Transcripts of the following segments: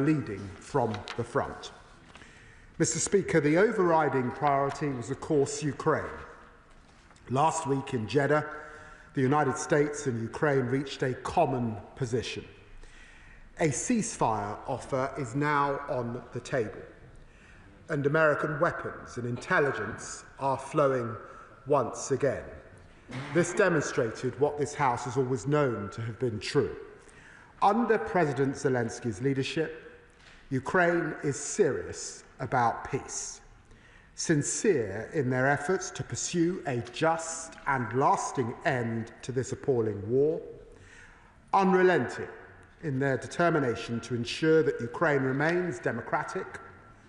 leading from the front. Mr. Speaker, the overriding priority was, of course, Ukraine. Last week in Jeddah, the United States and Ukraine reached a common position. A ceasefire offer is now on the table, and American weapons and intelligence are flowing once again. This demonstrated what this House has always known to have been true. Under President Zelensky's leadership, Ukraine is serious about peace, sincere in their efforts to pursue a just and lasting end to this appalling war, unrelenting in their determination to ensure that Ukraine remains democratic,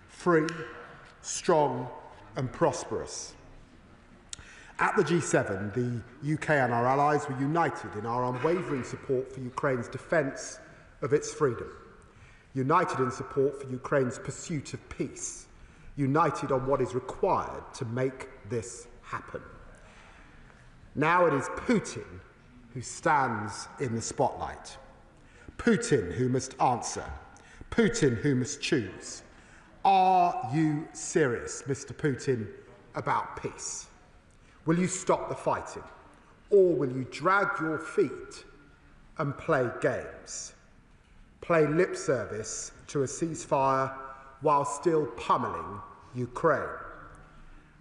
free, strong and prosperous. At the G7, the UK and our allies were united in our unwavering support for Ukraine's defence of its freedom, united in support for Ukraine's pursuit of peace, united on what is required to make this happen. Now it is Putin who stands in the spotlight. Putin who must answer. Putin who must choose. Are you serious, Mr. Putin, about peace? Will you stop the fighting? Or will you drag your feet and play games? Play lip service to a ceasefire while still pummeling Ukraine?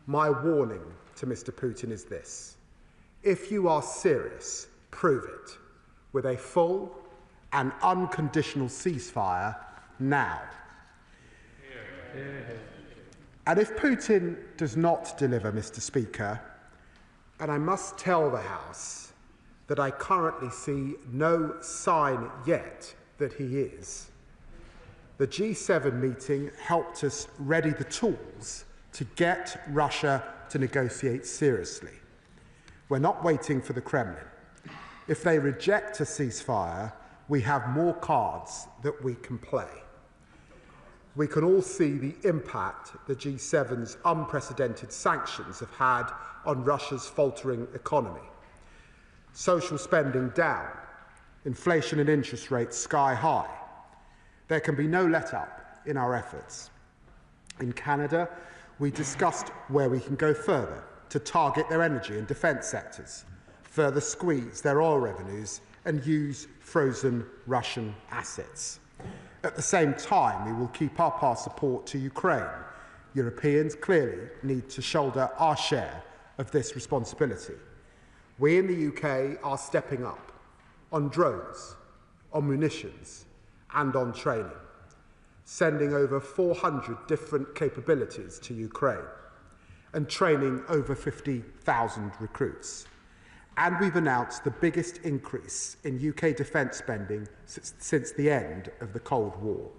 My warning to Mr. Putin is this: if you are serious, prove it with a full and unconditional ceasefire now. And if Putin does not deliver, Mr. Speaker, and I must tell the House that I currently see no sign yet that he is, the G7 meeting helped us ready the tools to get Russia to negotiate seriously. We're not waiting for the Kremlin. If they reject a ceasefire, we have more cards that we can play. We can all see the impact the G7's unprecedented sanctions have had on Russia's faltering economy. Social spending down, inflation and interest rates sky high. There can be no let-up in our efforts. In Canada, we discussed where we can go further to target their energy and defence sectors, further squeeze their oil revenues and use frozen Russian assets. At the same time, we will keep up our support to Ukraine. Europeans clearly need to shoulder our share of this responsibility. We in the UK are stepping up on drones, on munitions and on training, sending over 400 different capabilities to Ukraine and training over 50,000 recruits. And we've announced the biggest increase in UK defence spending since the end of the Cold War.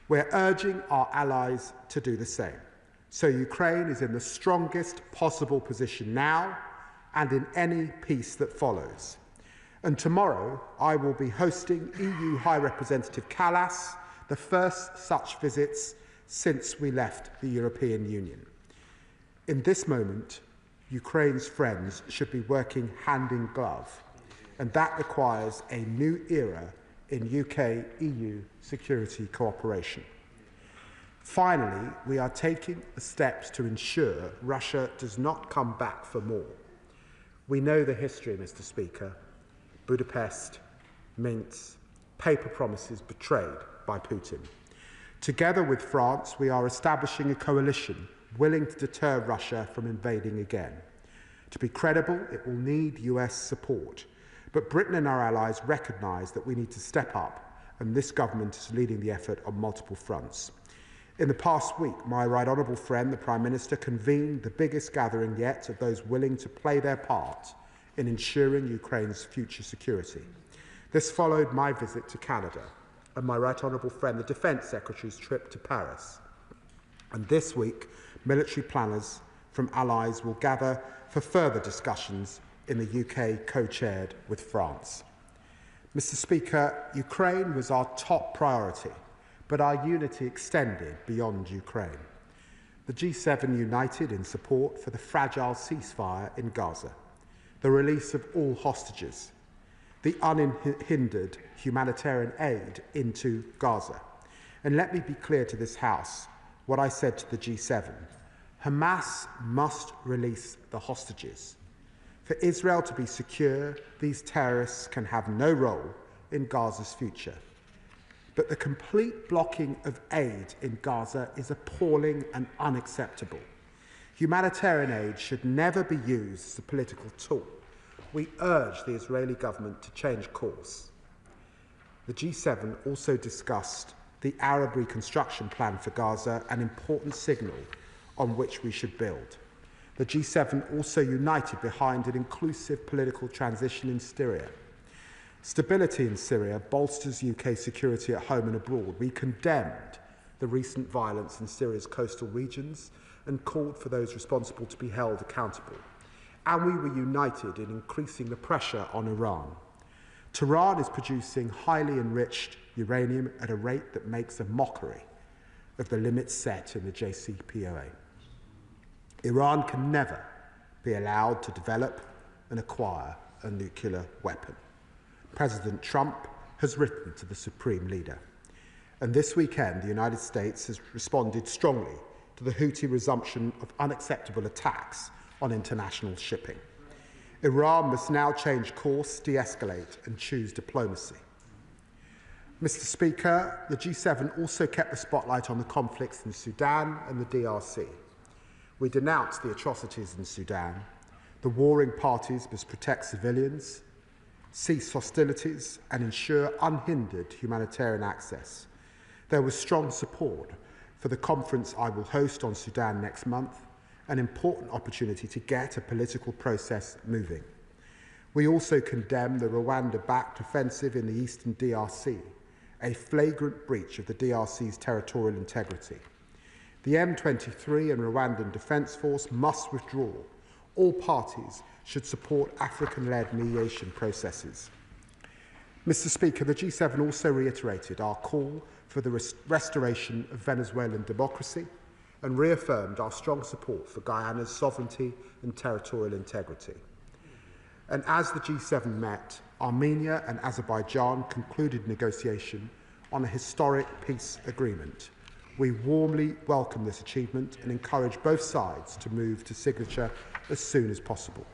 We're urging our allies to do the same, so Ukraine is in the strongest possible position now and in any peace that follows. And tomorrow I will be hosting EU High Representative Kallas, the first such visits since we left the European Union. In this moment, Ukraine's friends should be working hand in glove, and that requires a new era in UK-EU security cooperation. Finally, we are taking the steps to ensure Russia does not come back for more. We know the history, Mr. Speaker. Budapest, Minsk, paper promises betrayed by Putin. Together with France, we are establishing a coalition willing to deter Russia from invading again. To be credible, it will need US support. But Britain and our allies recognise that we need to step up, and this government is leading the effort on multiple fronts. In the past week, my right honourable friend, the Prime Minister, convened the biggest gathering yet of those willing to play their part in ensuring Ukraine's future security. This followed my visit to Canada and my right honourable friend, the Defence Secretary's trip to Paris. And this week, military planners from allies will gather for further discussions in the UK co-chaired with France. Mr. Speaker, Ukraine was our top priority, but our unity extended beyond Ukraine. The G7 united in support for the fragile ceasefire in Gaza, the release of all hostages, the unhindered humanitarian aid into Gaza, And let me be clear to this House what I said to the G7. Hamas must release the hostages. For Israel to be secure, these terrorists can have no role in Gaza's future. But the complete blocking of aid in Gaza is appalling and unacceptable. Humanitarian aid should never be used as a political tool. We urge the Israeli government to change course. The G7 also discussed the Arab reconstruction plan for Gaza, an important signal on which we should build. The G7 also united behind an inclusive political transition in Syria. Stability in Syria bolsters UK security at home and abroad. We condemned the recent violence in Syria's coastal regions and called for those responsible to be held accountable. And we were united in increasing the pressure on Iran. Tehran is producing highly enriched uranium at a rate that makes a mockery of the limits set in the JCPOA. Iran can never be allowed to develop and acquire a nuclear weapon. President Trump has written to the Supreme Leader. And this weekend, the United States has responded strongly to the Houthi resumption of unacceptable attacks on international shipping. Iran must now change course, de-escalate, and choose diplomacy. Mr. Speaker, the G7 also kept the spotlight on the conflicts in Sudan and the DRC. We denounced the atrocities in Sudan. The warring parties must protect civilians, cease hostilities, and ensure unhindered humanitarian access. There was strong support for the conference I will host on Sudan next month, an important opportunity to get a political process moving. We also condemn the Rwanda-backed offensive in the eastern DRC, a flagrant breach of the DRC's territorial integrity. The M23 and Rwandan Defence Force must withdraw. All parties should support African-led mediation processes. Mr. Speaker, the G7 also reiterated our call for the restoration of Venezuelan democracy and reaffirmed our strong support for Guyana's sovereignty and territorial integrity. And as the G7 met, Armenia and Azerbaijan concluded negotiation on a historic peace agreement. We warmly welcome this achievement and encourage both sides to move to signature as soon as possible.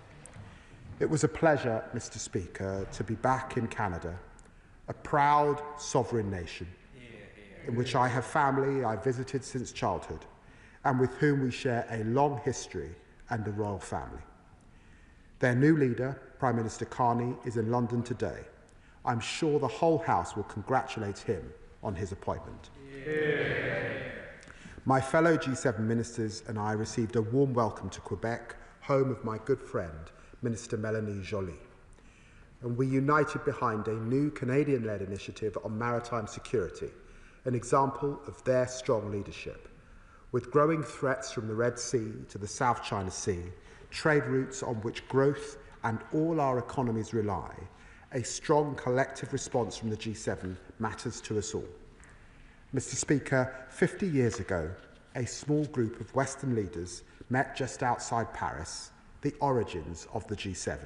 It was a pleasure, Mr. Speaker, to be back in Canada, a proud sovereign nation in which I have family I visited since childhood and with whom we share a long history and a royal family. Their new leader, Prime Minister Carney, is in London today. I'm sure the whole House will congratulate him on his appointment. My fellow G7 ministers and I received a warm welcome to Quebec, home of my good friend, Minister Mélanie Joly. And we united behind a new Canadian-led initiative on maritime security, an example of their strong leadership. With growing threats from the Red Sea to the South China Sea, trade routes on which growth and all our economies rely, a strong collective response from the G7 matters to us all. Mr. Speaker, 50 years ago, a small group of Western leaders met just outside Paris, the origins of the G7.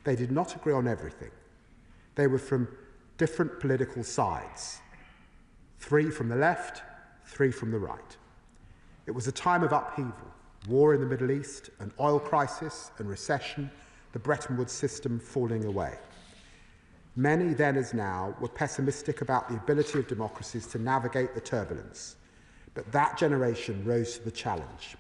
They did not agree on everything. They were from different political sides, 3 from the left, 3 from the right. It was a time of upheaval, war in the Middle East, an oil crisis and recession, the Bretton Woods system falling away. Many then as now were pessimistic about the ability of democracies to navigate the turbulence, but that generation rose to the challenge.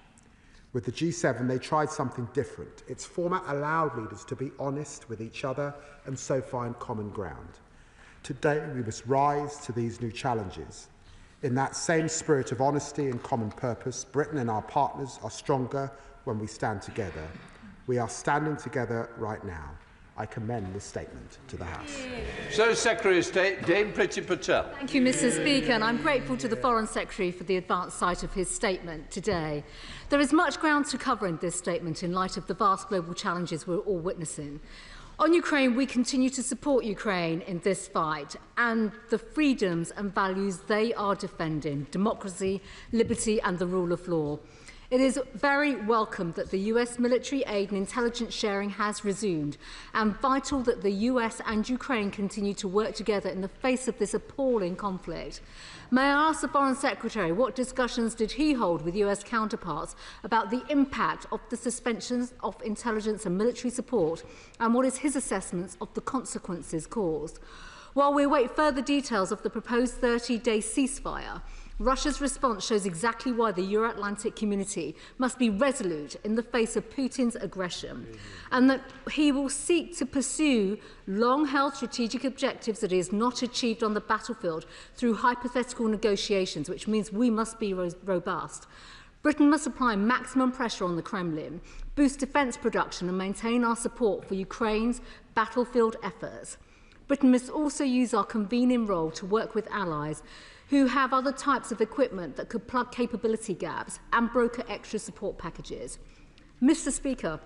With the G7, they tried something different. Its format allowed leaders to be honest with each other and so find common ground. Today, we must rise to these new challenges. In that same spirit of honesty and common purpose, Britain and our partners are stronger when we stand together. We are standing together right now. I commend this statement to the House. So, Secretary of State, Dame Priti Patel. Thank you, Mr. Speaker, and I'm grateful to the Foreign Secretary for the advanced sight of his statement today. There is much ground to cover in this statement in light of the vast global challenges we're all witnessing. On Ukraine, we continue to support Ukraine in this fight and the freedoms and values they are defending, democracy, liberty and the rule of law. It is very welcome that the US military aid and intelligence sharing has resumed, and vital that the US and Ukraine continue to work together in the face of this appalling conflict. May I ask the Foreign Secretary what discussions did he hold with US counterparts about the impact of the suspensions of intelligence and military support, and what is his assessment of the consequences caused? While we await further details of the proposed 30-day ceasefire, Russia's response shows exactly why the Euro-Atlantic community must be resolute in the face of Putin's aggression, and that he will seek to pursue long-held strategic objectives that he has not achieved on the battlefield through hypothetical negotiations, which means we must be robust. Britain must apply maximum pressure on the Kremlin, boost defence production and maintain our support for Ukraine's battlefield efforts. Britain must also use our convening role to work with allies who have other types of equipment that could plug capability gaps and broker extra support packages. Mr. Speaker,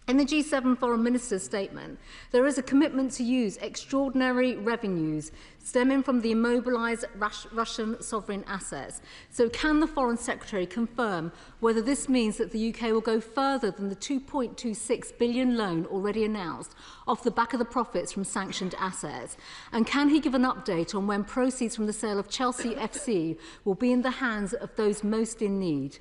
in the G7 Foreign Minister's statement, there is a commitment to use extraordinary revenues stemming from the immobilised Russian sovereign assets. So can the Foreign Secretary confirm whether this means that the UK will go further than the £2.26 billion loan already announced off the back of the profits from sanctioned assets? And can he give an update on when proceeds from the sale of Chelsea FC will be in the hands of those most in need?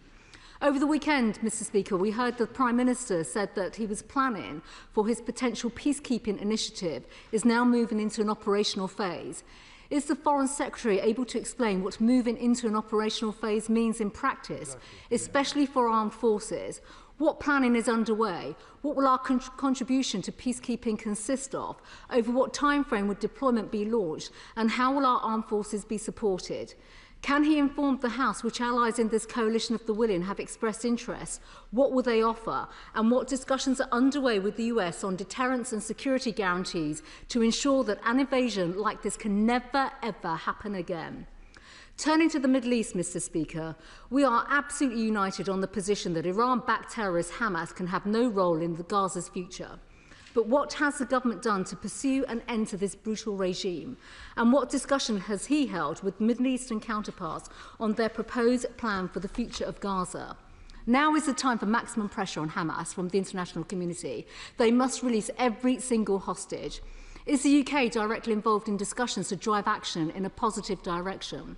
Over the weekend, Mr. Speaker, we heard the Prime Minister said that he was planning for his potential peacekeeping initiative is now moving into an operational phase. Is the Foreign Secretary able to explain what moving into an operational phase means in practice, especially for armed forces? What planning is underway? What will our contribution to peacekeeping consist of? Over what timeframe would deployment be launched? And how will our armed forces be supported? Can he inform the House which allies in this coalition of the willing have expressed interest? What will they offer? And what discussions are underway with the US on deterrence and security guarantees to ensure that an invasion like this can never, ever happen again? Turning to the Middle East, Mr. Speaker, we are absolutely united on the position that Iran-backed terrorist Hamas can have no role in Gaza's future. But what has the government done to pursue an end to this brutal regime? And what discussion has he held with Middle Eastern counterparts on their proposed plan for the future of Gaza? Now is the time for maximum pressure on Hamas from the international community. They must release every single hostage. Is the UK directly involved in discussions to drive action in a positive direction?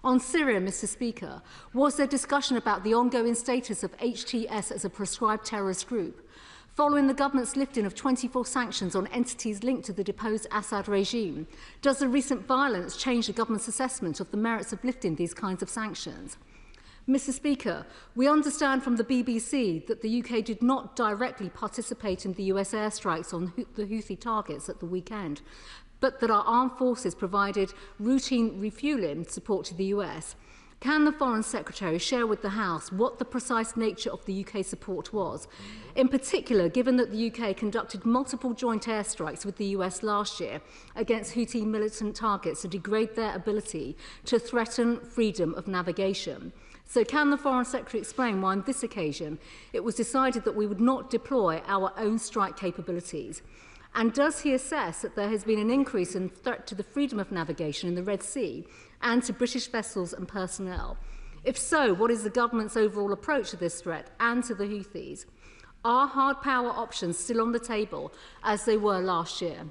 On Syria, Mr. Speaker, was there discussion about the ongoing status of HTS as a proscribed terrorist group? Following the government's lifting of 24 sanctions on entities linked to the deposed Assad regime, does the recent violence change the government's assessment of the merits of lifting these kinds of sanctions? Mr. Speaker, we understand from the BBC that the UK did not directly participate in the US airstrikes on the Houthi targets at the weekend, but that our armed forces provided routine refuelling support to the US. Can the Foreign Secretary share with the House what the precise nature of the UK support was? In particular, given that the UK conducted multiple joint airstrikes with the US last year against Houthi militant targets to degrade their ability to threaten freedom of navigation. So can the Foreign Secretary explain why on this occasion it was decided that we would not deploy our own strike capabilities? And does he assess that there has been an increase in threat to the freedom of navigation in the Red Sea and to British vessels and personnel? If so, what is the government's overall approach to this threat and to the Houthis? Are hard power options still on the table as they were last year?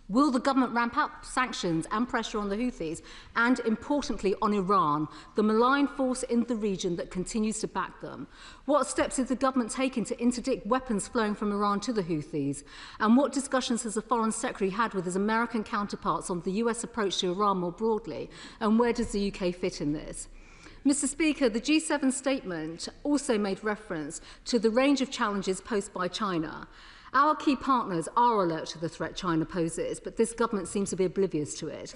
Will the government ramp up sanctions and pressure on the Houthis and, importantly, on Iran, the malign force in the region that continues to back them? What steps is the government taking to interdict weapons flowing from Iran to the Houthis? And what discussions has the Foreign Secretary had with his American counterparts on the US approach to Iran more broadly? And where does the UK fit in this? Mr. Speaker, the G7 statement also made reference to the range of challenges posed by China. Our key partners are alert to the threat China poses, but this government seems to be oblivious to it.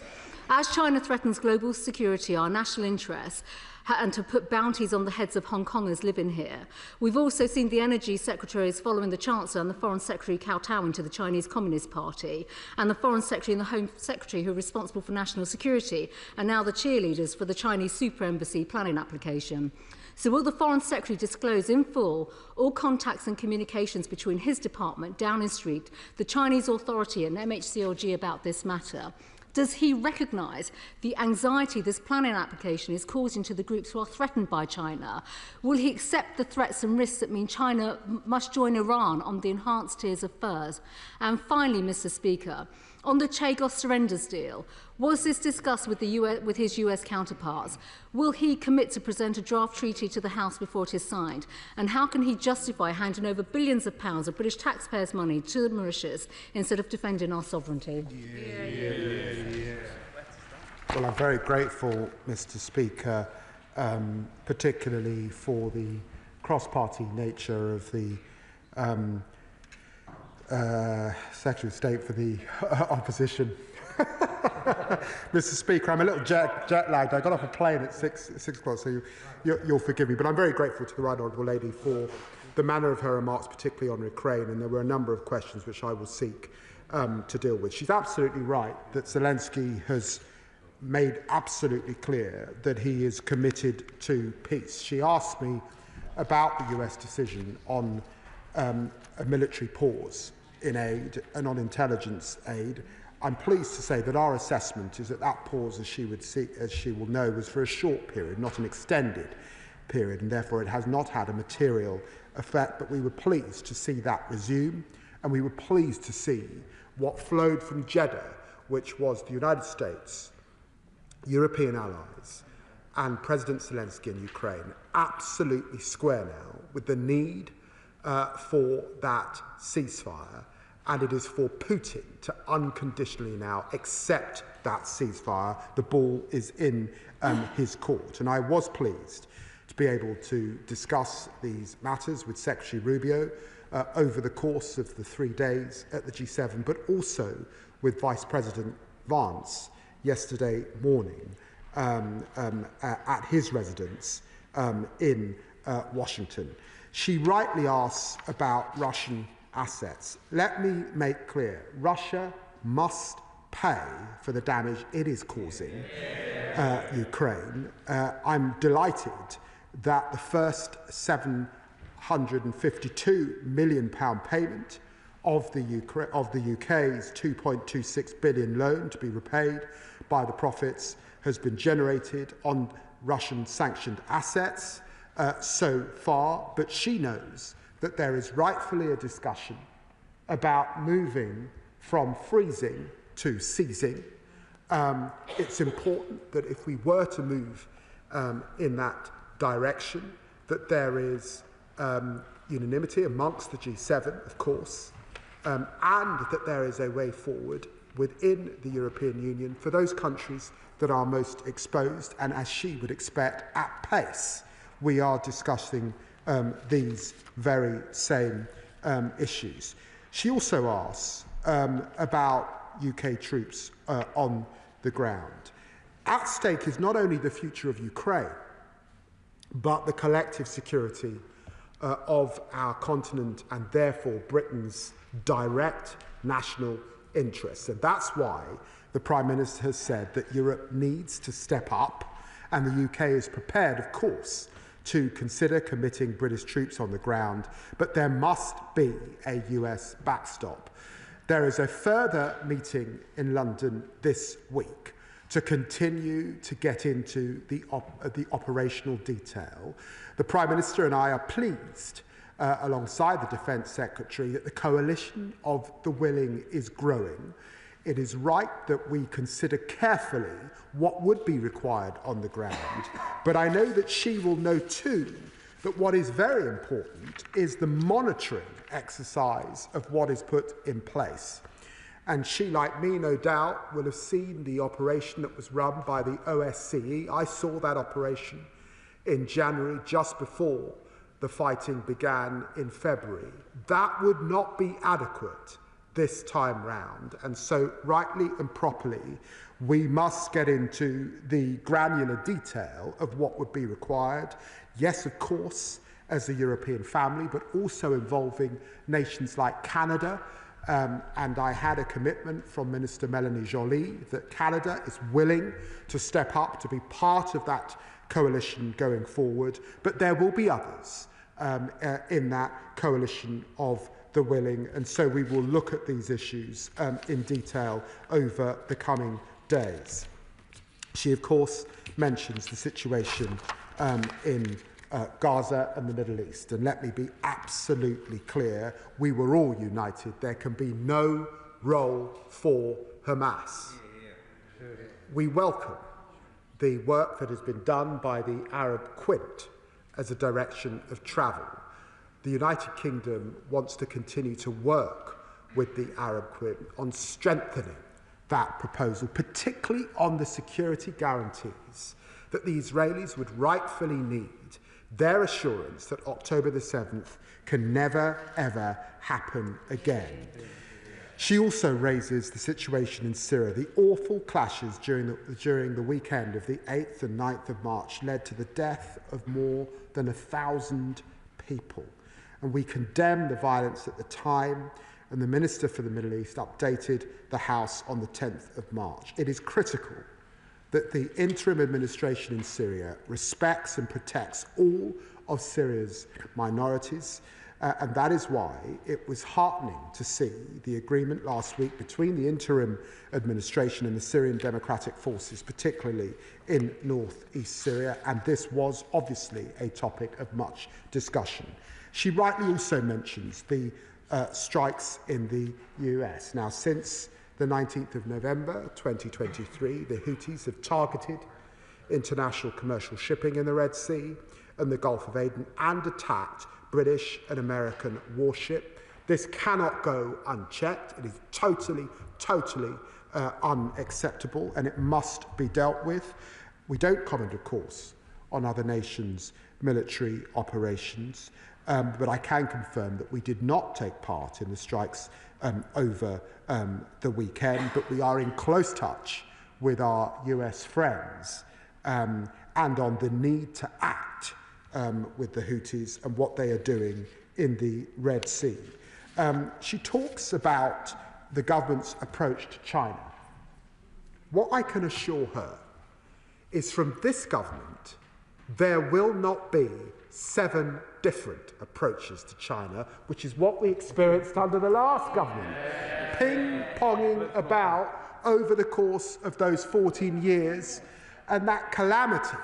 As China threatens global security, our national interests, and to put bounties on the heads of Hong Kongers living here, we've also seen the Energy Secretaries following the Chancellor and the Foreign Secretary kowtowing to the Chinese Communist Party, and the Foreign Secretary and the Home Secretary, who are responsible for national security, are now the cheerleaders for the Chinese Super Embassy planning application. So will the Foreign Secretary disclose in full all contacts and communications between his department, Downing Street, the Chinese Authority and MHCLG about this matter? Does he recognise the anxiety this planning application is causing to the groups who are threatened by China? Will he accept the threats and risks that mean China must join Iran on the enhanced tiers of furs? And finally, Mr. Speaker, on the Chagos surrenders deal, was this discussed with his US counterparts? Will he commit to present a draft treaty to the House before it is signed? And how can he justify handing over billions of pounds of British taxpayers' money to Mauritius instead of defending our sovereignty? Well, I'm very grateful, Mr. Speaker, particularly for the cross-party nature of the Secretary of State for the Opposition. Mr. Speaker, I'm a little jet lagged. I got off a plane at 6 o'clock, so you'll forgive me. But I'm very grateful to the Right Honourable Lady for the manner of her remarks, particularly on Ukraine, and there were a number of questions which I will seek to deal with. She's absolutely right that Zelensky has made absolutely clear that he is committed to peace. She asked me about the US decision on a military pause in aid and on intelligence aid. I'm pleased to say that our assessment is that that pause, as she will know, was for a short period, not an extended period, and therefore it has not had a material effect. But we were pleased to see that resume, and we were pleased to see what flowed from Jeddah, which was the United States, European allies, and President Zelensky in Ukraine, absolutely square now with the need for that ceasefire, and it is for Putin to unconditionally now accept that ceasefire. The ball is in his court. And I was pleased to be able to discuss these matters with Secretary Rubio over the course of the 3 days at the G7, but also with Vice President Vance yesterday morning at his residence in Washington. She rightly asks about Russian assets. Let me make clear, Russia must pay for the damage it is causing Ukraine. I'm delighted that the first £752 million payment of the UK's £2.26 billion loan to be repaid by the profits has been generated on Russian sanctioned assets so far, but she knows that there is rightfully a discussion about moving from freezing to seizing. It's important that if we were to move in that direction, that there is unanimity amongst the G7, of course, and that there is a way forward within the European Union for those countries that are most exposed, and as she would expect, at pace. We are discussing these very same issues. She also asks about UK troops on the ground. At stake is not only the future of Ukraine, but the collective security of our continent and therefore Britain's direct national interests. And that's why the Prime Minister has said that Europe needs to step up, and the UK is prepared, of course, to consider committing British troops on the ground, but there must be a US backstop. There is a further meeting in London this week to continue to get into the operational detail. The Prime Minister and I are pleased, alongside the Defence Secretary, that the coalition of the willing is growing. It is right that we consider carefully what would be required on the ground, but I know that she will know too that what is very important is the monitoring exercise of what is put in place. And she, like me, no doubt, will have seen the operation that was run by the OSCE. I saw that operation in January, just before the fighting began in February. That would not be adequate this time round, and so rightly and properly we must get into the granular detail of what would be required. Yes, of course, as a European family, but also involving nations like Canada, and I had a commitment from Minister Melanie Joly that Canada is willing to step up to be part of that coalition going forward, but there will be others in that coalition of the willing, and so we will look at these issues in detail over the coming days. She, of course, mentions the situation in Gaza and the Middle East. And let me be absolutely clear, we were all united. There can be no role for Hamas. We welcome the work that has been done by the Arab Quint as a direction of travel. The United Kingdom wants to continue to work with the Arab Quint on strengthening that proposal, particularly on the security guarantees that the Israelis would rightfully need, their assurance that October the 7th can never, ever happen again. She also raises the situation in Syria. The awful clashes during the weekend of the 8th and 9th of March led to the death of more than 1,000 people. And we condemn the violence at the time, and the Minister for the Middle East updated the House on the 10th of March. It is critical that the interim administration in Syria respects and protects all of Syria's minorities, and that is why it was heartening to see the agreement last week between the interim administration and the Syrian Democratic Forces, particularly in northeast Syria, and this was obviously a topic of much discussion. She rightly also mentions the strikes in the US. Now, since the 19th of November 2023, the Houthis have targeted international commercial shipping in the Red Sea and the Gulf of Aden and attacked British and American warship. This cannot go unchecked. It is totally unacceptable, and it must be dealt with. We don't comment, of course, on other nations' military operations, but I can confirm that we did not take part in the strikes over the weekend, but we are in close touch with our US friends and on the need to act with the Houthis and what they are doing in the Red Sea. She talks about the government's approach to China. What I can assure her is from this government, there will not be 7 different approaches to China, which is what we experienced under the last government. Ping-ponging about over the course of those 14 years, and that calamity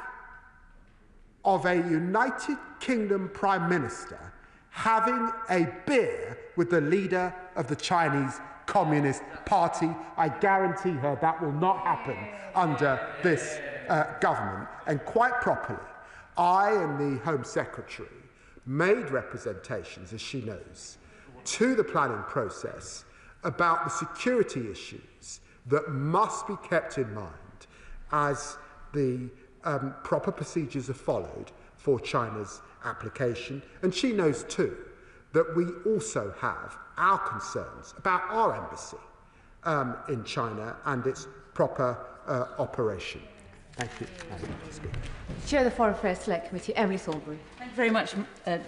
of a United Kingdom Prime Minister having a beer with the leader of the Chinese Communist Party. I guarantee her that will not happen under this government. And quite properly, I and the Home Secretary made representations, as she knows, to the planning process about the security issues that must be kept in mind as the proper procedures are followed for China's application. And she knows too that we also have our concerns about our embassy in China and its proper operation. Thank you, Madam Deputy Speaker. Chair of the Foreign Affairs Select Committee, Emily Thornbury. Thank you very much,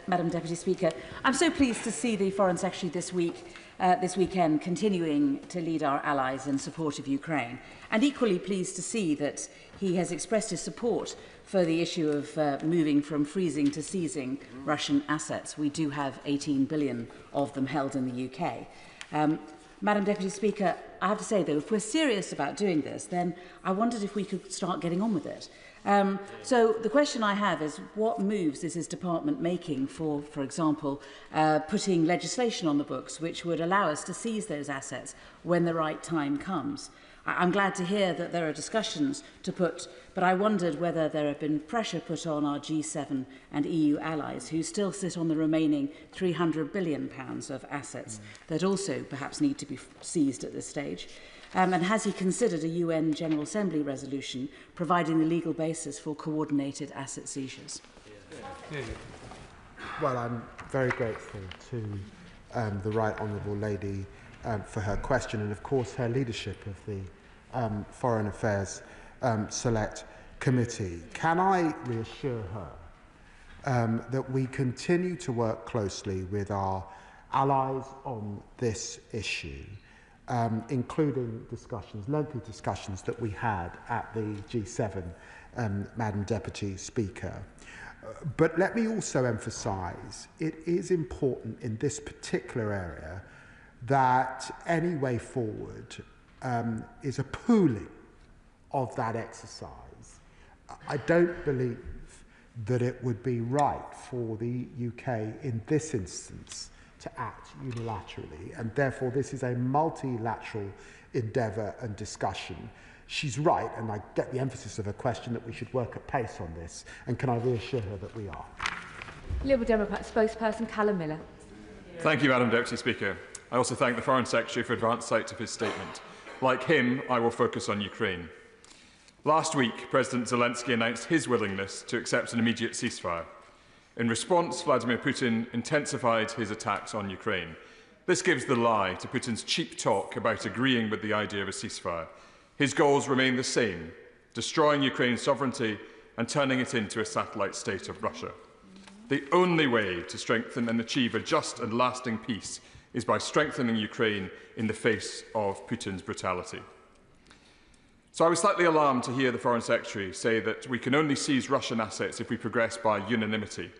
Madam Deputy Speaker. I'm so pleased to see the Foreign Secretary this weekend continuing to lead our allies in support of Ukraine, and equally pleased to see that he has expressed his support for the issue of moving from freezing to seizing Russian assets. We do have 18 billion of them held in the UK. Madam Deputy Speaker, I have to say, though, if we're serious about doing this, then I wondered if we could start getting on with it. So the question I have is, what moves is his department making for example, putting legislation on the books which would allow us to seize those assets when the right time comes? I'm glad to hear that there are discussions to put, but I wondered whether there had been pressure put on our G7 and EU allies who still sit on the remaining £300 billion of assets that also perhaps need to be seized at this stage. And has he considered a UN General Assembly resolution providing the legal basis for coordinated asset seizures? Well, I'm very grateful to the Right Honourable Lady for her question and, of course, her leadership of the Foreign Affairs Select Committee. Can I reassure her that we continue to work closely with our allies on this issue, including discussions, lengthy discussions that we had at the G7, Madam Deputy Speaker. But let me also emphasise it is important in this particular area that any way forward is a pooling of that exercise. I don't believe that it would be right for the UK in this instance to act unilaterally, and therefore this is a multilateral endeavour and discussion. She's right, and I get the emphasis of her question, that we should work at pace on this, and can I reassure her that we are? Liberal Democrat spokesperson Callum Miller. Thank you, Madam Deputy Speaker. I also thank the Foreign Secretary for advance sight of his statement. Like him, I will focus on Ukraine. Last week, President Zelensky announced his willingness to accept an immediate ceasefire. In response, Vladimir Putin intensified his attacks on Ukraine. This gives the lie to Putin's cheap talk about agreeing with the idea of a ceasefire. His goals remain the same: destroying Ukraine's sovereignty and turning it into a satellite state of Russia. The only way to strengthen and achieve a just and lasting peace is by strengthening Ukraine in the face of Putin's brutality. So I was slightly alarmed to hear the Foreign Secretary say that we can only seize Russian assets if we progress by unanimity.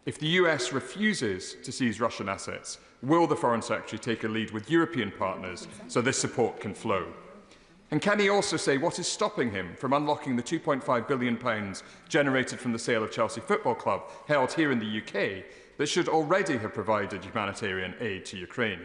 If the US refuses to seize Russian assets, will the Foreign Secretary take a lead with European partners so this support can flow? And can he also say what is stopping him from unlocking the £2.5 billion generated from the sale of Chelsea Football Club, held here in the UK, that should already have provided humanitarian aid to Ukraine?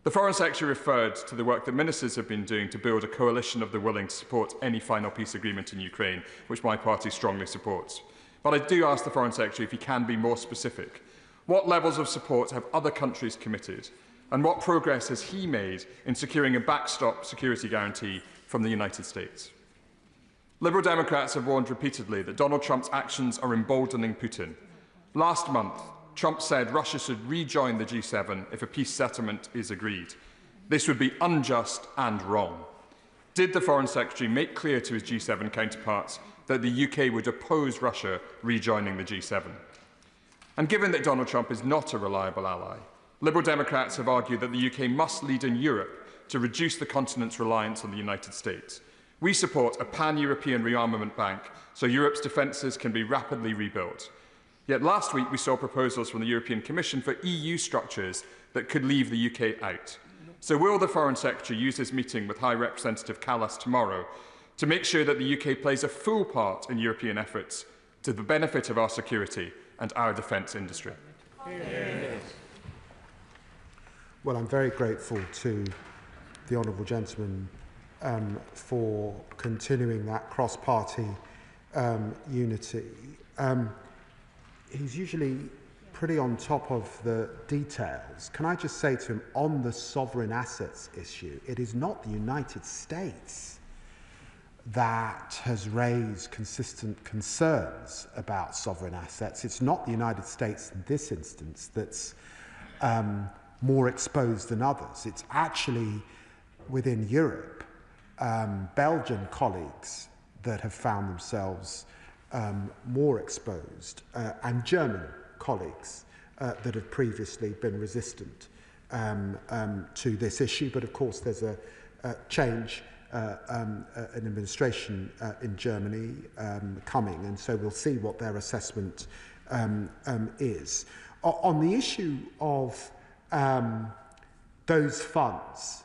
The Foreign Secretary referred to the work that ministers have been doing to build a coalition of the willing to support any final peace agreement in Ukraine, which my party strongly supports. But I do ask the Foreign Secretary if he can be more specific. What levels of support have other countries committed? And what progress has he made in securing a backstop security guarantee from the United States? Liberal Democrats have warned repeatedly that Donald Trump's actions are emboldening Putin. Last month, Trump said Russia should rejoin the G7 if a peace settlement is agreed. This would be unjust and wrong. Did the Foreign Secretary make clear to his G7 counterparts that the UK would oppose Russia rejoining the G7? And given that Donald Trump is not a reliable ally, Liberal Democrats have argued that the UK must lead in Europe to reduce the continent's reliance on the United States. We support a pan-European rearmament bank so Europe's defences can be rapidly rebuilt. Yet last week we saw proposals from the European Commission for EU structures that could leave the UK out. So will the Foreign Secretary use his meeting with High Representative Callas tomorrow to make sure that the UK plays a full part in European efforts to the benefit of our security and our defence industry? Yes. Well, I'm very grateful to the honourable gentleman for continuing that cross-party unity. He's usually pretty on top of the details. Can I just say to him, on the sovereign assets issue, it is not the United States that has raised consistent concerns about sovereign assets. It's not the United States in this instance that's more exposed than others. It's actually within Europe, Belgian colleagues that have found themselves more exposed, and German colleagues that have previously been resistant to this issue. But of course there's a change, an administration in Germany coming, and so we'll see what their assessment is. On the issue of those funds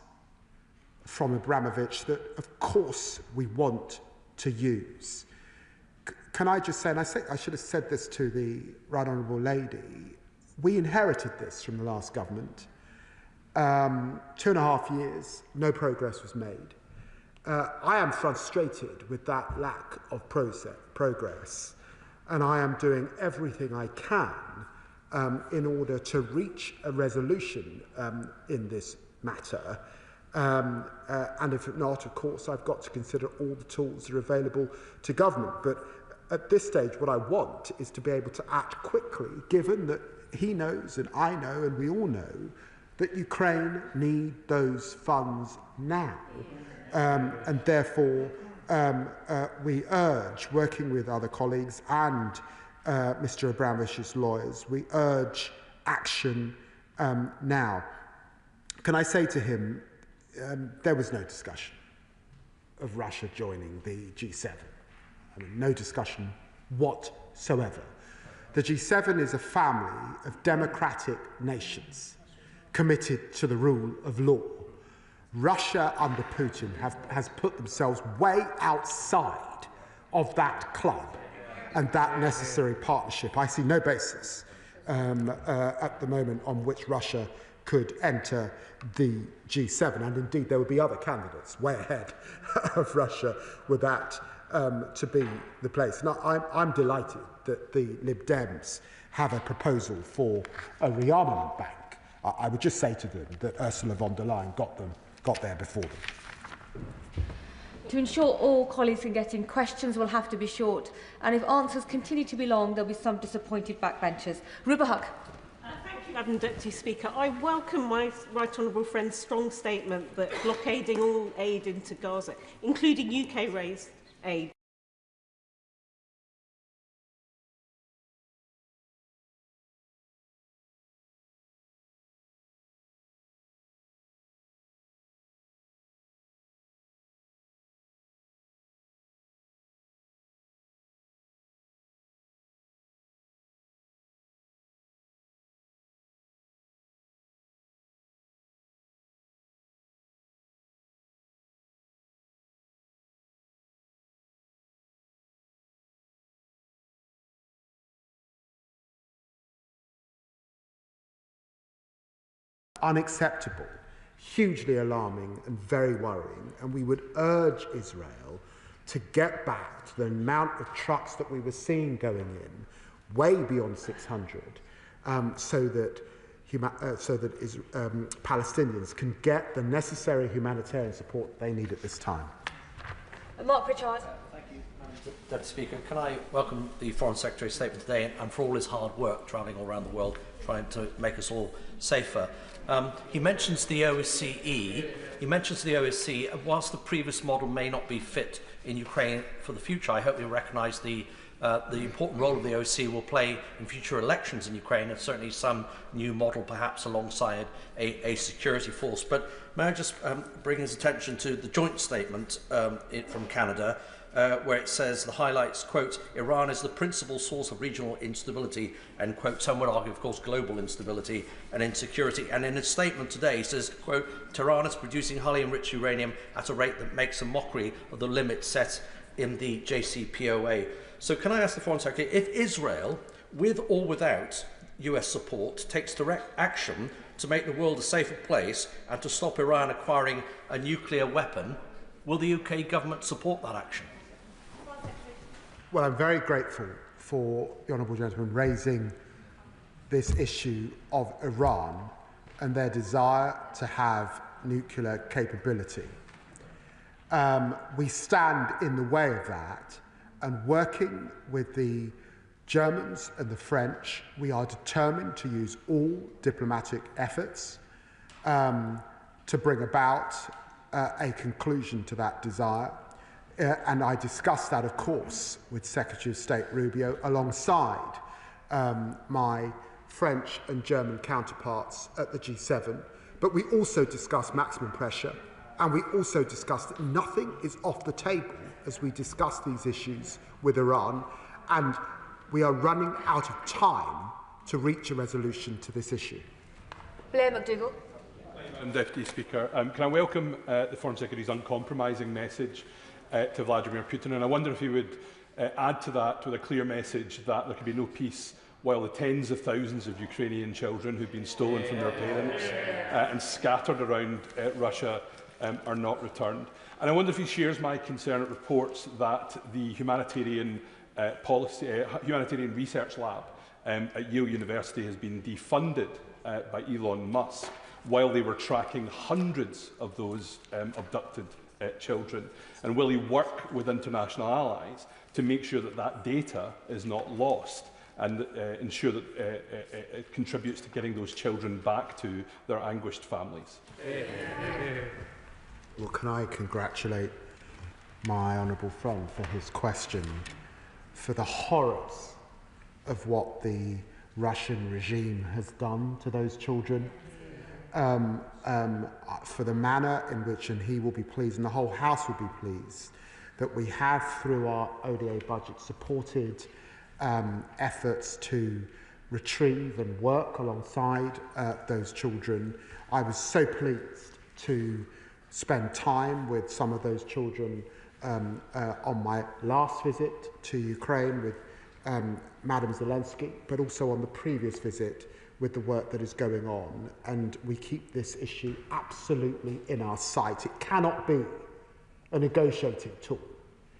from Abramovich that of course we want to use, can I just say, and I should have said this to the Right Honourable Lady, we inherited this from the last government. 2.5 years, no progress was made. I am frustrated with that lack of progress, and I am doing everything I can in order to reach a resolution in this matter. And if not, of course, I've got to consider all the tools that are available to government. But at this stage, what I want is to be able to act quickly, given that he knows and I know and we all know that Ukraine need those funds now. And therefore, we urge, working with other colleagues and Mr. Abramovich's lawyers, we urge action now. Can I say to him, there was no discussion of Russia joining the G7. I mean, no discussion whatsoever. The G7 is a family of democratic nations committed to the rule of law. Russia under Putin has put themselves way outside of that club and that necessary partnership. I see no basis at the moment on which Russia could enter the G7, and indeed there would be other candidates way ahead of Russia with that to be the place. Now, I'm delighted that the Lib Dems have a proposal for a rearmament bank. I would just say to them that Ursula von der Leyen got there before them. To ensure all colleagues can get in, questions will have to be short, and if answers continue to be long, there'll be some disappointed backbenchers. Ruba Huck. Thank you, Madam Deputy Speaker. I welcome my right honourable friend's strong statement that blockading all aid into Gaza, including UK-raised aid, Unacceptable, hugely alarming and very worrying, and we would urge Israel to get back to the amount of trucks that we were seeing going in, way beyond 600, so that Palestinians can get the necessary humanitarian support they need at this time. Mark Pritchard. Thank you, Deputy Speaker. Can I welcome the Foreign Secretary's statement today and for all his hard work travelling all around the world trying to make us all safer. He mentions the OSCE. Whilst the previous model may not be fit in Ukraine for the future, I hope we recognise the important role of the OSCE will play in future elections in Ukraine, and certainly some new model perhaps alongside a security force. But may I just bring his attention to the joint statement from Canada, where it says the highlights, quote, Iran is the principal source of regional instability, and, quote, some would argue, of course, global instability and insecurity. And in his statement today, he says, quote, Tehran is producing highly enriched uranium at a rate that makes a mockery of the limits set in the JCPOA. So can I ask the Foreign Secretary, if Israel, with or without US support, takes direct action to make the world a safer place and to stop Iran acquiring a nuclear weapon, will the UK government support that action? Well, I'm very grateful for the honourable gentleman raising this issue of Iran and their desire to have nuclear capability. We stand in the way of that, and working with the Germans and the French, we are determined to use all diplomatic efforts to bring about a conclusion to that desire. And I discussed that, of course, with Secretary of State Rubio alongside my French and German counterparts at the G7. But we also discussed maximum pressure, and we also discussed that nothing is off the table as we discuss these issues with Iran, and we are running out of time to reach a resolution to this issue. Blair McDougall. Madam Deputy Speaker, can I welcome the Foreign Secretary's uncompromising message to Vladimir Putin, and I wonder if he would add to that with a clear message that there can be no peace while the tens of thousands of Ukrainian children who've been stolen from their parents and scattered around Russia are not returned. And I wonder if he shares my concern at reports that the humanitarian research lab at Yale University has been defunded by Elon Musk while they were tracking hundreds of those abducted children. And will he work with international allies to make sure that that data is not lost and ensure that it contributes to getting those children back to their anguished families? Well, can I congratulate my honourable friend for his question, for the horrors of what the Russian regime has done to those children, for the manner in which, and he will be pleased, and the whole House will be pleased, that we have, through our ODA budget, supported efforts to retrieve and work alongside those children. I was so pleased to spend time with some of those children on my last visit to Ukraine with Madam Zelensky, but also on the previous visit with the work that is going on. And we keep this issue absolutely in our sight. It cannot be a negotiating tool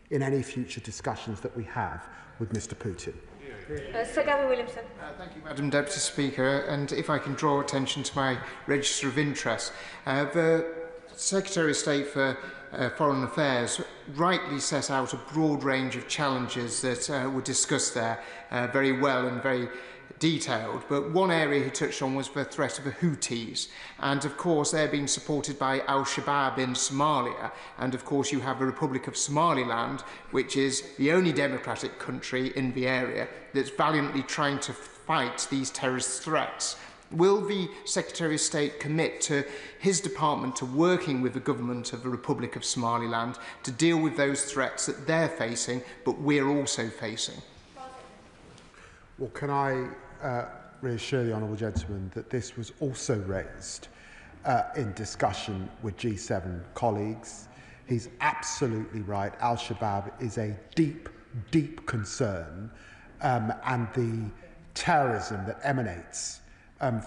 in any future discussions that we have with Mr. Putin. Sir Gavin Williamson. Thank you, Madam Deputy Speaker. And if I can draw attention to my register of interest, the Secretary of State for Foreign Affairs rightly set out a broad range of challenges that were discussed there very well and very detailed, but one area he touched on was the threat of the Houthis, and of course they're being supported by Al-Shabaab in Somalia, and of course you have the Republic of Somaliland, which is the only democratic country in the area that's valiantly trying to fight these terrorist threats. Will the Secretary of State commit to his department to working with the government of the Republic of Somaliland to deal with those threats that they're facing, but we're also facing? Well, can I reassure the honourable gentleman that this was also raised in discussion with G7 colleagues. He's absolutely right. Al-Shabaab is a deep, deep concern, and the terrorism that emanates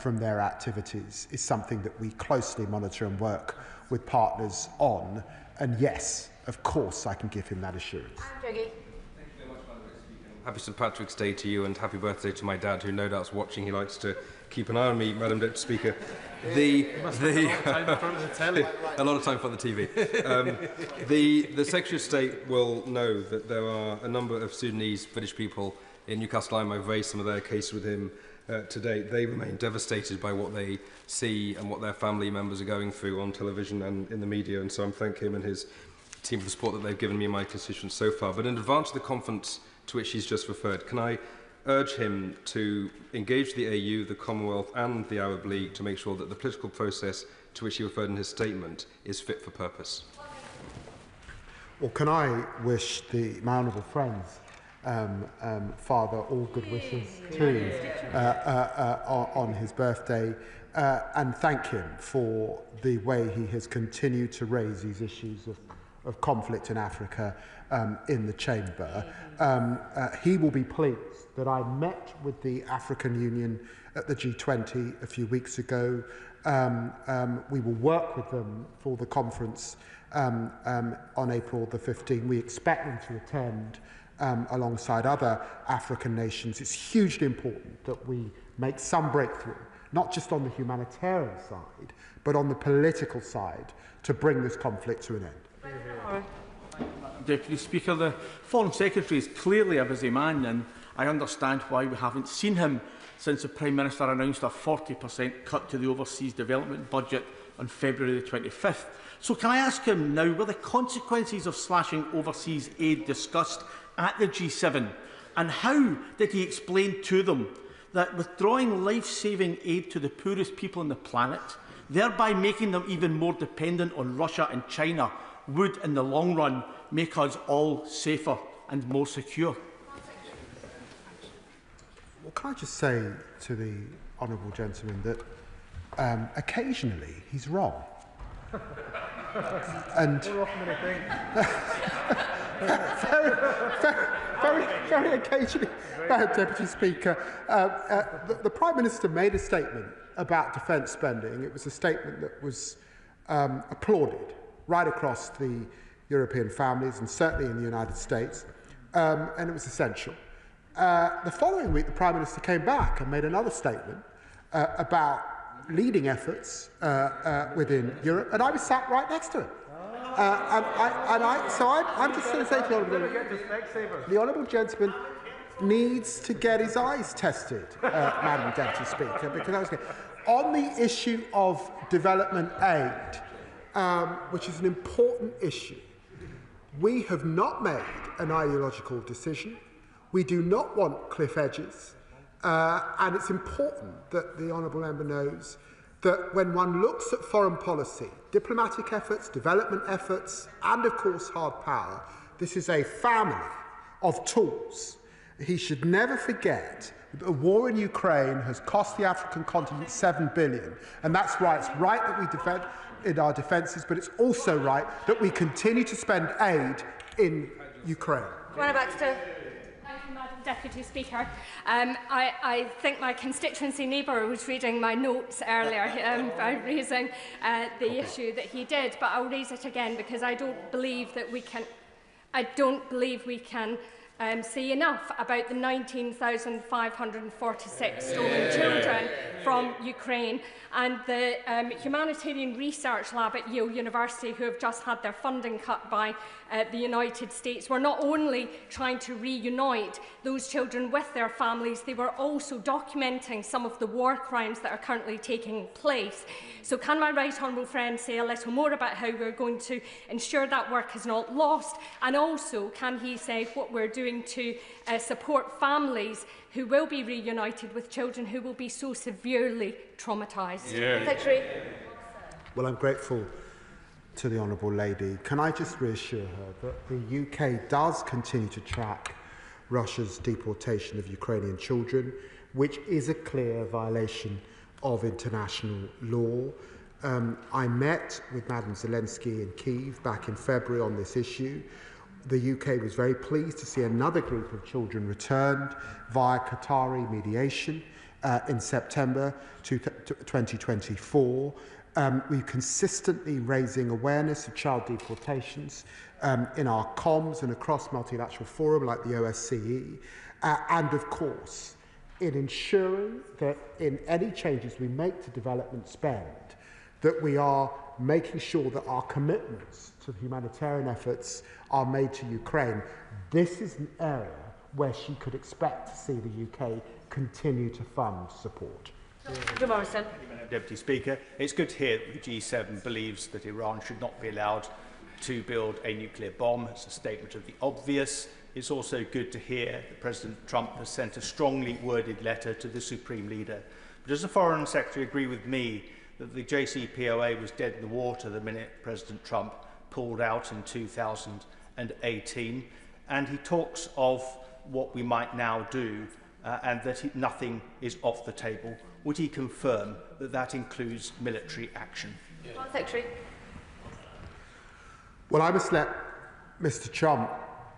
from their activities is something that we closely monitor and work with partners on. And yes, of course, I can give him that assurance. Happy St Patrick's Day to you, and happy birthday to my dad, who no doubt's watching. He likes to keep an eye on me, Madam Deputy Speaker. A lot of time for the TV. The Secretary of State will know that there are a number of Sudanese British people in Newcastle. I've raised some of their case with him today. They remain devastated by what they see and what their family members are going through on television and in the media, and so I'm thanking him and his team for the support that they've given me in my constituents so far. But in advance of the conference to which he's just referred, can I urge him to engage the AU, the Commonwealth and the Arab League to make sure that the political process to which he referred in his statement is fit for purpose? Well, can I wish my honourable friends, Father, all good wishes too on his birthday, and thank him for the way he has continued to raise these issues of conflict in Africa in the chamber. He will be pleased that I met with the African Union at the G20 a few weeks ago. We will work with them for the conference on April the 15th. We expect them to attend alongside other African nations. It's hugely important that we make some breakthrough, not just on the humanitarian side, but on the political side, to bring this conflict to an end. Deputy Speaker, the Foreign Secretary is clearly a busy man, and I understand why we haven't seen him since the Prime Minister announced a 40% cut to the overseas development budget on February the 25th. So can I ask him now, were the consequences of slashing overseas aid discussed at the G7, and how did he explain to them that withdrawing life-saving aid to the poorest people on the planet, thereby making them even more dependent on Russia and China, would in the long run make us all safer and more secure? Well, can I just say to the honourable gentleman that occasionally he's wrong. And very occasionally, Deputy Speaker, the Prime Minister made a statement about defence spending. It was a statement that was applauded right across the European families and certainly in the United States, and it was essential. The following week, the Prime Minister came back and made another statement about leading efforts within Europe, and I was sat right next to him. So I'm just going to say to the honourable gentleman needs to get his eyes tested, Madam Deputy Speaker, because I was on the issue of development aid, which is an important issue. We have not made an ideological decision. We do not want cliff edges, and it's important that the honourable member knows that when one looks at foreign policy, diplomatic efforts, development efforts, and of course hard power, this is a family of tools. he should never forget that the war in Ukraine has cost the African continent $7 billion. And that's right. It's right that we defend in our defences, but it's also right that we continue to spend aid in Ukraine. Baxter. Thank you, Madam Deputy Speaker. I think my constituency neighbour was reading my notes earlier by raising the issue that he did, but I'll raise it again because I don't believe we can say enough about the 19,546 stolen children from Ukraine and the humanitarian research lab at Yale University, who have just had their funding cut by the United States, were not only trying to reunite those children with their families, they were also documenting some of the war crimes that are currently taking place. So can my right honourable friend say a little more about how we're going to ensure that work is not lost, and also can he say what we're doing to support families who will be reunited with children who will be so severely traumatised? Yeah. Secretary. Well, I'm grateful to the Honourable Lady. Can I just reassure her that the UK does continue to track Russia's deportation of Ukrainian children, which is a clear violation of international law. I met with Madam Zelensky in Kyiv back in February on this issue. The UK was very pleased to see another group of children returned via Qatari mediation in September 2024. We're consistently raising awareness of child deportations in our comms and across multilateral forum like the OSCE, and of course in ensuring that in any changes we make to development spend, that we are making sure that our commitments to the humanitarian efforts are made to Ukraine. This is an area where she could expect to see the UK continue to fund support. Morrison. Deputy Speaker, it's good to hear that the G7 believes that Iran should not be allowed to build a nuclear bomb. It's a statement of the obvious. It's also good to hear that President Trump has sent a strongly worded letter to the Supreme Leader. But does the Foreign Secretary agree with me that the JCPOA was dead in the water the minute President Trump pulled out in 2018? And he talks of what we might now do and that nothing is off the table. Would he confirm that that includes military action? Secretary. Well, I must let Mr. Trump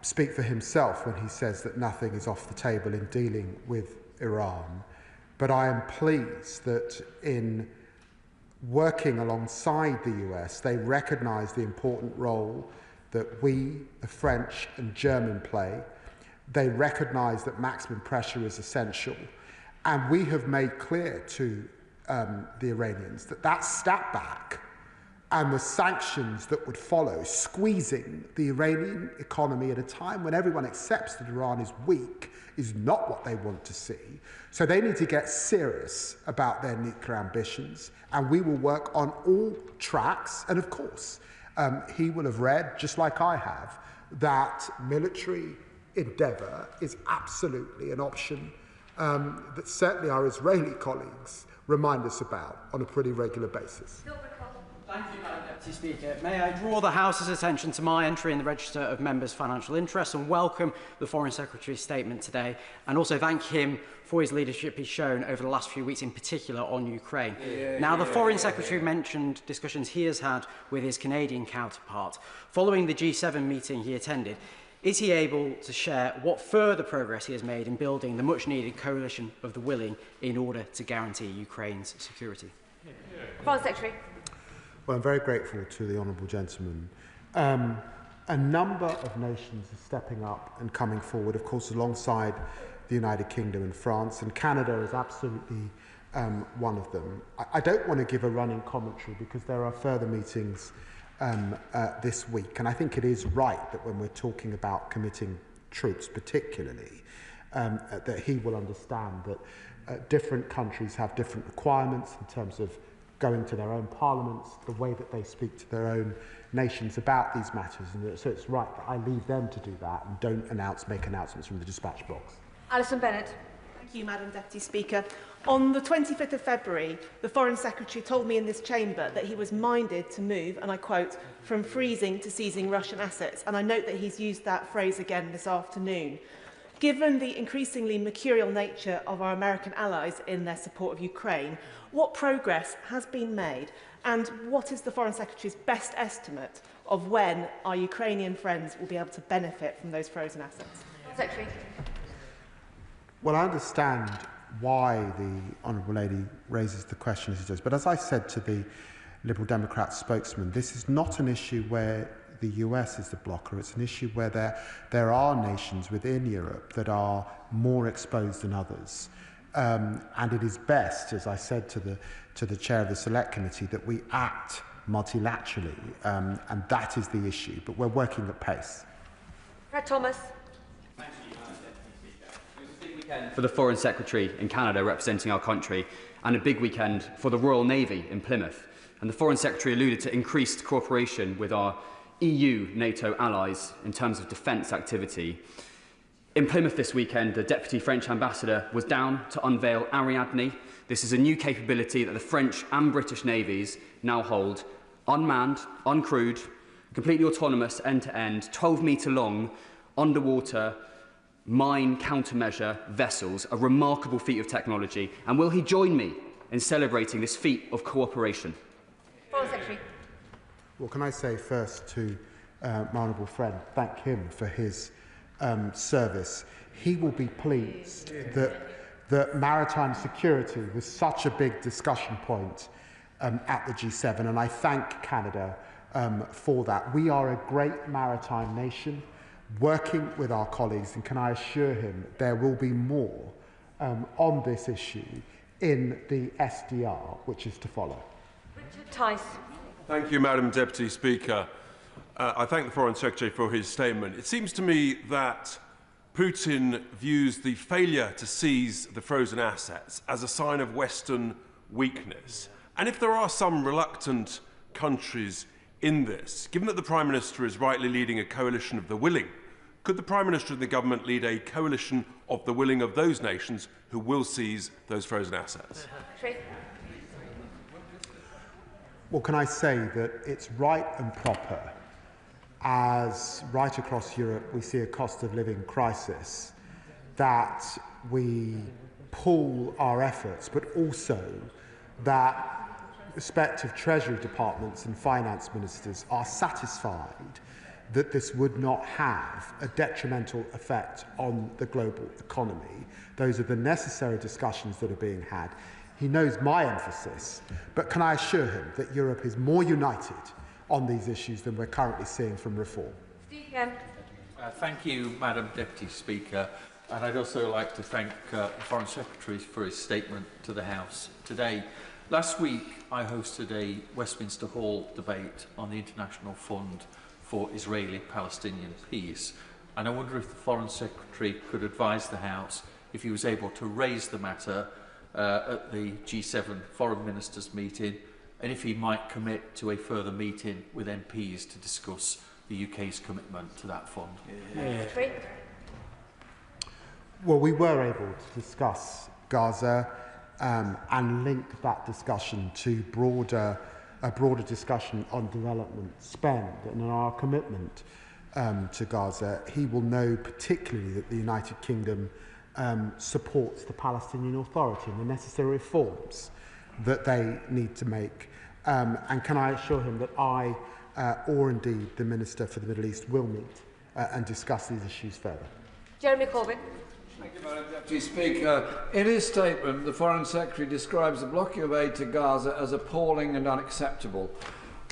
speak for himself when he says that nothing is off the table in dealing with Iran. But I am pleased that in working alongside the US, they recognise the important role that we, the French and German, play. They recognise that maximum pressure is essential. And we have made clear to the Iranians that that step back and the sanctions that would follow, squeezing the Iranian economy at a time when everyone accepts that Iran is weak, is not what they want to see. So they need to get serious about their nuclear ambitions, and we will work on all tracks. And of course, he will have read, just like I have, that military endeavour is absolutely an option that certainly our Israeli colleagues remind us about on a pretty regular basis. Thank you, Madam Deputy Speaker. May I draw the House's attention to my entry in the Register of Members' Financial Interests and welcome the Foreign Secretary's statement today, and also thank him for his leadership he's shown over the last few weeks, in particular on Ukraine. The Foreign Secretary mentioned discussions he has had with his Canadian counterpart. Following the G7 meeting he attended, is he able to share what further progress he has made in building the much-needed coalition of the willing in order to guarantee Ukraine's security? Foreign Secretary. Well, I'm very grateful to the honourable gentleman. A number of nations are stepping up and coming forward, of course, alongside the United Kingdom and France, and Canada is absolutely one of them. I don't want to give a running commentary because there are further meetings this week, and I think it is right that when we're talking about committing troops particularly, that he will understand that different countries have different requirements in terms of going to their own parliaments, the way that they speak to their own nations about these matters, and so it's right that I leave them to do that and don't make announcements from the dispatch box. Alison Bennett. Thank you, Madam Deputy Speaker. On the 25th of February, the Foreign Secretary told me in this chamber that he was minded to move, and I quote, from freezing to seizing Russian assets, and I note that he's used that phrase again this afternoon. Given the increasingly mercurial nature of our American allies in their support of Ukraine, what progress has been made, and what is the Foreign Secretary's best estimate of when our Ukrainian friends will be able to benefit from those frozen assets? Secretary. Well, I understand why the Honourable Lady raises the question as she does, but as I said to the Liberal Democrat spokesman, this is not an issue where the US is the blocker. It's an issue where there are nations within Europe that are more exposed than others. And it is best, as I said to the chair of the Select Committee, that we act multilaterally, and that is the issue. But we're working at pace. Fred Thomas. For the Foreign Secretary in Canada representing our country, and a big weekend for the Royal Navy in Plymouth. And the Foreign Secretary alluded to increased cooperation with our EU, NATO allies in terms of defence activity. In Plymouth this weekend, the Deputy French Ambassador was down to unveil Ariadne. This is a new capability that the French and British navies now hold, unmanned, uncrewed, completely autonomous, end-to-end, 12-metre long, underwater, mine countermeasure vessels, a remarkable feat of technology. And will he join me in celebrating this feat of cooperation? Foreign Secretary. Well, can I say first to my honourable friend, thank him for his service. He will be pleased that maritime security was such a big discussion point at the G7, and I thank Canada for that. We are a great maritime nation, working with our colleagues, and can I assure him there will be more on this issue in the SDR, which is to follow. Richard Tice. Thank you, Madam Deputy Speaker. I thank the Foreign Secretary for his statement. It seems to me that Putin views the failure to seize the frozen assets as a sign of Western weakness. And if there are some reluctant countries in this, given that the Prime Minister is rightly leading a coalition of the willing, could the Prime Minister and the government lead a coalition of the willing of those nations who will seize those frozen assets? Well, can I say that it's right and proper, as right across Europe we see a cost of living crisis, that we pool our efforts, but also that respective Treasury departments and finance ministers are satisfied that this would not have a detrimental effect on the global economy. Those are the necessary discussions that are being had. He knows my emphasis, but can I assure him that Europe is more united on these issues than we're currently seeing from reform? Thank you, Madam Deputy Speaker. And I'd also like to thank the Foreign Secretary for his statement to the House today. Last week, I hosted a Westminster Hall debate on the International Fund for Israeli-Palestinian Peace. And I wonder if the Foreign Secretary could advise the House if he was able to raise the matter at the G7 Foreign Ministers meeting, and if he might commit to a further meeting with MPs to discuss the UK's commitment to that fund. Well, we were able to discuss Gaza and link that discussion to a broader discussion on development spend and on our commitment to Gaza. He will know particularly that the United Kingdom supports the Palestinian Authority and the necessary reforms that they need to make. And can I assure him that I, or indeed the Minister for the Middle East, will meet and discuss these issues further? Jeremy Corbyn. Thank you, Madam Deputy Speaker. In his statement, the Foreign Secretary describes the blocking of aid to Gaza as appalling and unacceptable.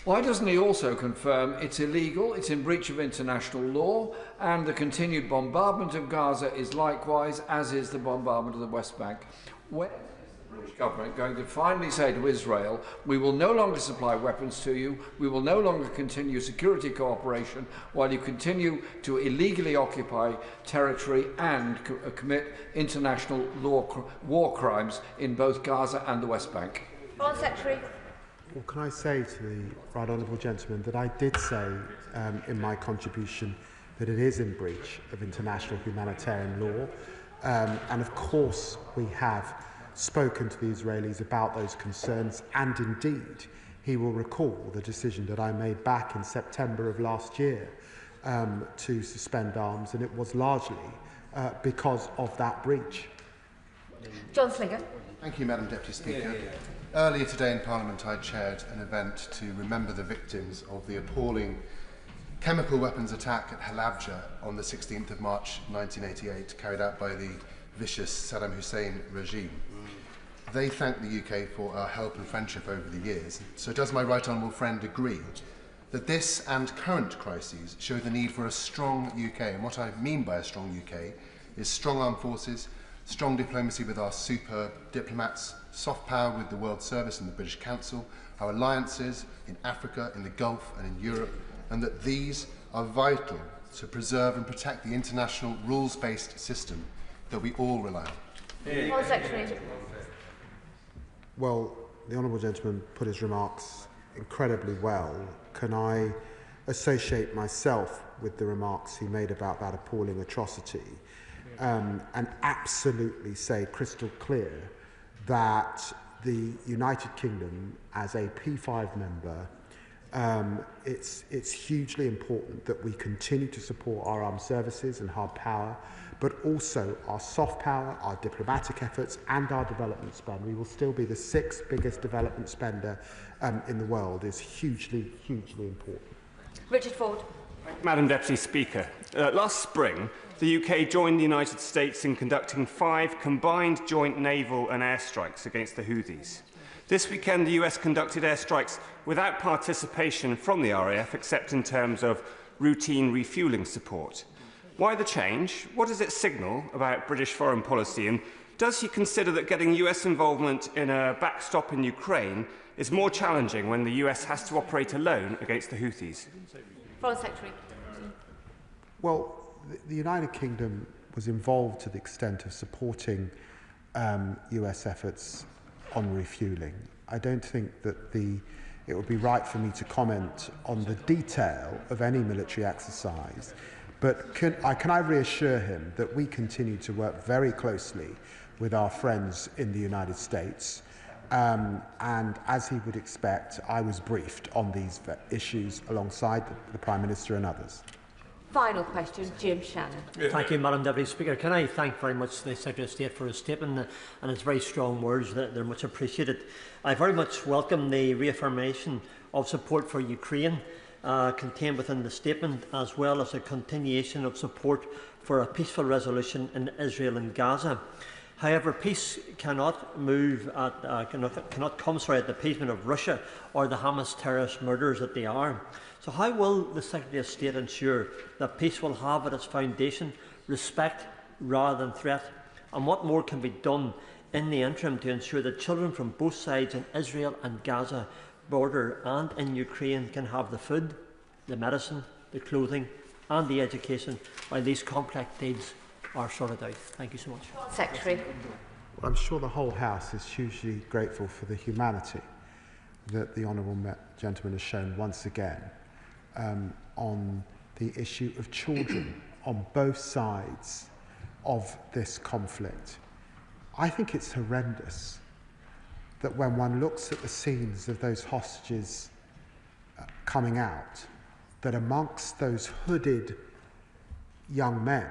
Why doesn't he also confirm it's illegal, it's in breach of international law, and the continued bombardment of Gaza is likewise, as is the bombardment of the West Bank? When is the British government going to finally say to Israel, we will no longer supply weapons to you, we will no longer continue security cooperation while you continue to illegally occupy territory and commit international law war crimes in both Gaza and the West Bank? Foreign Secretary. Well, can I say to the right honourable gentleman that I did say in my contribution that it is in breach of international humanitarian law, and of course we have spoken to the Israelis about those concerns, and indeed he will recall the decision that I made back in September of last year to suspend arms, and it was largely because of that breach. John Slinger. Thank you, Madam Deputy Speaker. Earlier today in Parliament, I chaired an event to remember the victims of the appalling chemical weapons attack at Halabja on the 16th of March 1988, carried out by the vicious Saddam Hussein regime. They thanked the UK for our help and friendship over the years. So does my right honourable friend agree that this and current crises show the need for a strong UK? And what I mean by a strong UK is strong armed forces, strong diplomacy with our superb diplomats, soft power with the World Service and the British Council, our alliances in Africa, in the Gulf and in Europe, and that these are vital to preserve and protect the international rules-based system that we all rely on. Foreign Secretary. Well, the honourable gentleman put his remarks incredibly well. Can I associate myself with the remarks he made about that appalling atrocity and absolutely say crystal clear that the United Kingdom, as a P5 member, it's hugely important that we continue to support our armed services and hard power, but also our soft power, our diplomatic efforts and our development spend. We will still be the 6th biggest development spender in the world. Is hugely, hugely important. Richard Ford. Madam Deputy Speaker, last spring, the UK joined the United States in conducting 5 combined joint naval and airstrikes against the Houthis. This weekend, the US conducted airstrikes without participation from the RAF, except in terms of routine refuelling support. Why the change? What does it signal about British foreign policy? And does he consider that getting US involvement in a backstop in Ukraine is more challenging when the US has to operate alone against the Houthis? Foreign Secretary. Well, the United Kingdom was involved to the extent of supporting US efforts on refuelling. I don't think that it would be right for me to comment on the detail of any military exercise, but can I reassure him that we continue to work very closely with our friends in the United States, and as he would expect, I was briefed on these issues alongside the Prime Minister and others. Final question, Jim Shannon. Thank you, Madam Deputy Speaker. Can I thank very much the Secretary of State for his statement and his very strong words. They're much appreciated. I very much welcome the reaffirmation of support for Ukraine contained within the statement, as well as a continuation of support for a peaceful resolution in Israel and Gaza. However, peace cannot come at the appeasement of Russia or the Hamas terrorist murderers that they are. So how will the Secretary of State ensure that peace will have at its foundation respect rather than threat? And what more can be done in the interim to ensure that children from both sides in Israel and Gaza border and in Ukraine can have the food, the medicine, the clothing and the education while these complex needs are sorted out? Thank you so much. Secretary. Well, I'm sure the whole House is hugely grateful for the humanity that the honourable gentleman has shown once again on the issue of children on both sides of this conflict. I think it's horrendous that when one looks at the scenes of those hostages coming out, that amongst those hooded young men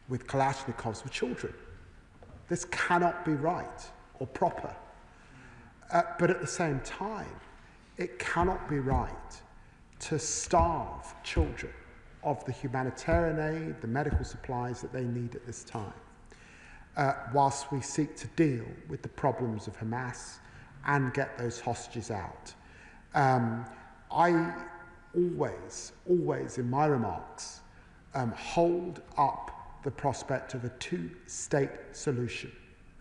with Kalashnikovs were children. This cannot be right or proper. But at the same time, it cannot be right to starve children of the humanitarian aid, the medical supplies that they need at this time, whilst we seek to deal with the problems of Hamas and get those hostages out. I always in my remarks hold up the prospect of a two-state solution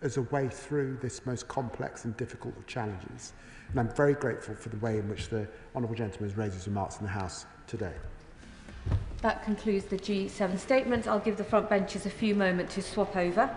as a way through this most complex and difficult of challenges. And I'm very grateful for the way in which the honourable gentleman has raised his remarks in the House today. That concludes the G7 statements. I'll give the front benches a few moments to swap over.